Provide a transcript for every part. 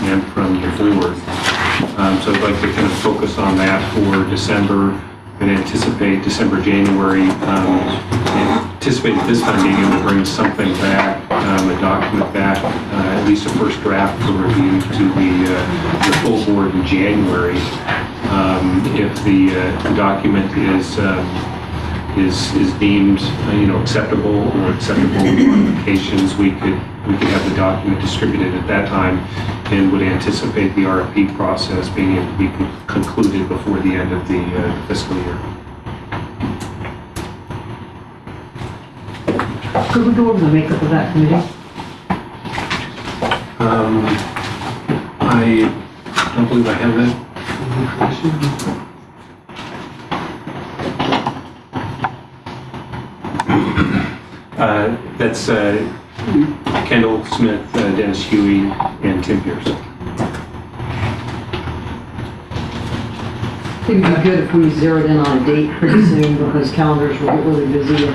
and from the board. So I'd like to kind of focus on that for December and anticipate December, January. Anticipate this time being able to bring something back, a document back, at least a first draft for review to the full board in January. If the document is deemed acceptable or acceptable modifications, we could have the document distributed at that time, and would anticipate the RFP process being able to be concluded before the end of the fiscal year. Could we go over the makeup of that committee? I don't believe I have that information. That's Kendall Smith, Dennis Huey, and Tim Pierce. I think it'd be good if we zeroed in on a date pretty soon, because calendars will get really busy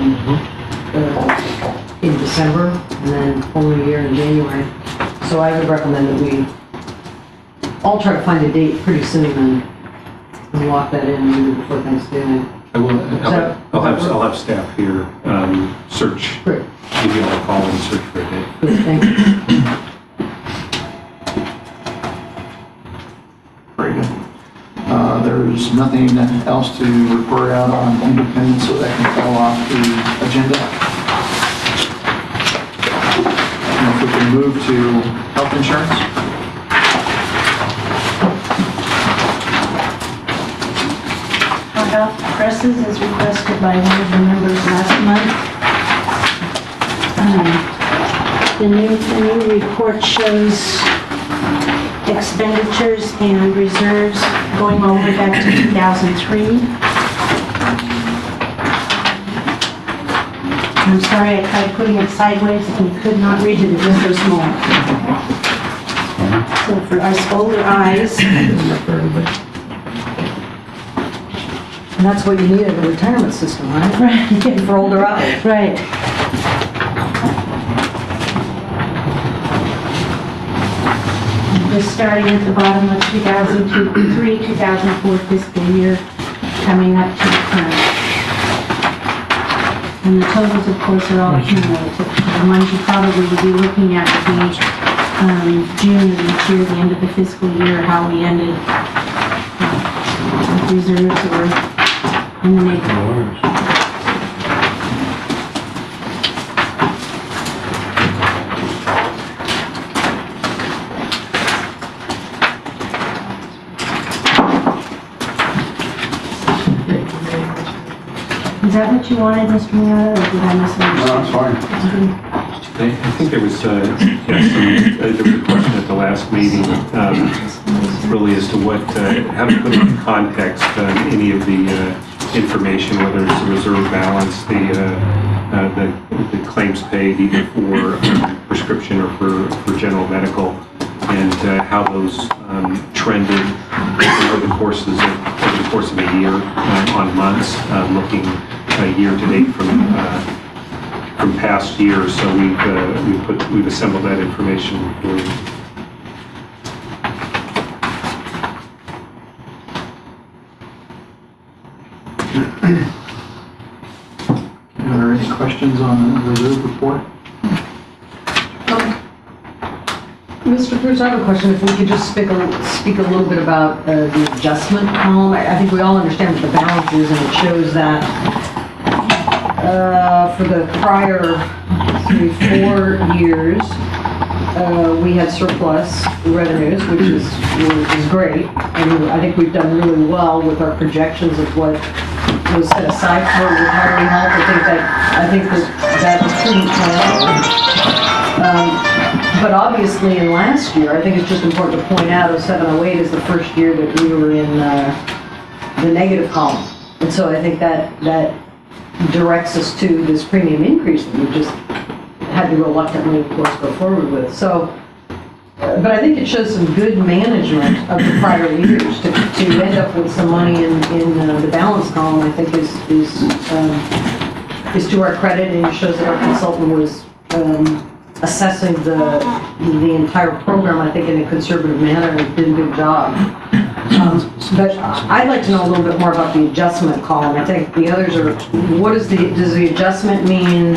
in December, and then only a year in January. So I would recommend that we all try to find a date pretty soon and lock that in maybe before Thanksgiving. I'll have staff here search. Great. Give you all a call and search for a date. Good, thank you. Very good. There's nothing else to report out on independence, so that can fall off the agenda. And if we can move to health insurance. Our health presses as requested by one of the members last month. The new report shows expenditures and reserves going all the way back to 2003. I'm sorry, I tried putting it sideways and could not read it, it was so small. So for us older eyes, And that's what you need in a retirement system, right? right, For older eyes. right. Just starting at the bottom of 2003-2004 fiscal year, coming up to the current. And the totals, of course, are all cumulative. The ones you probably would be looking at would be June of each year, the end of the fiscal year, how we ended with reserves or in the neighborhood. Is that what you wanted, Mr. Miata, or did I misunderstand? No, that's fine. I think there was there was a question at the last meeting, really as to how to put into context any of the information, whether it's the reserve balance, the claims paid either for prescription or for general medical, and how those trended over the course of a year on months, looking year to date from past years. So we've assembled that information for you. Are there any questions on the reserve report? Mr. Cruz, I have a question. If we could just speak a little bit about the adjustment column. I think we all understand what the balance is, and it shows that for the prior 4 years, we had surplus revenues, which is great. And I think we've done really well with our projections of what was set aside for retiree health. I think that was pretty planned. But obviously in last year, I think it's just important to point out 07-08 is the first year that we were in the negative column. And so I think that directs us to this premium increase that we just had to reluctantly, of course, go forward with. So, but I think it shows some good management of the prior years to end up with some money in the balance column. I think is to our credit, and it shows that our consultant was assessing the entire program, I think, in a conservative manner, and did a good job. But I'd like to know a little bit more about the adjustment column. I think the others are, does the adjustment mean?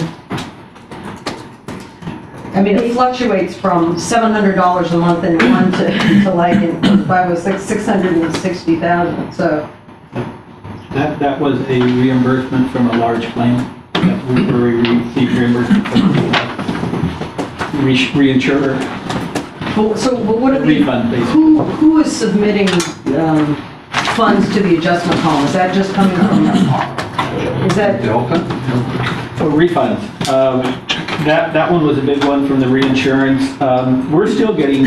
I mean, it fluctuates from $700 a month in one to like in 506, 660,000, so. That was a reimbursement from a large claim that we received reimbursement from the reinsurer. But what are the, Refund, basically. who is submitting funds to the adjustment column? Is that just coming from, is that? Oh, refunds. That one was a big one from the reinsurance. We're still getting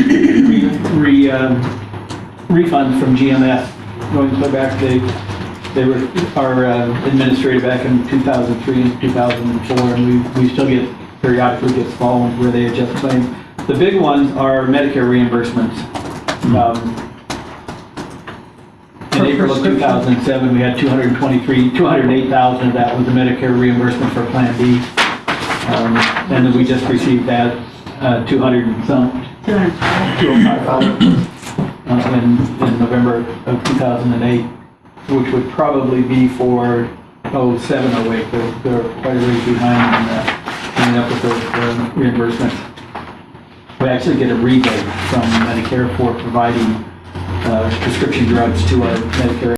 refunds from GMS. Going clear back, they were our administrator back in 2003 and 2004, and we still get periodically get small ones where they adjust claims. The big ones are Medicare reimbursements. In April of 2007, we had 208,000 of that was the Medicare reimbursement for Plan B. And then we just received that 200 and some, 205,000 in November of 2008, which would probably be for 07, 08. They're quite a ways behind in coming up with those reimbursements. We actually get a rebate from Medicare for providing prescription drugs to our Medicare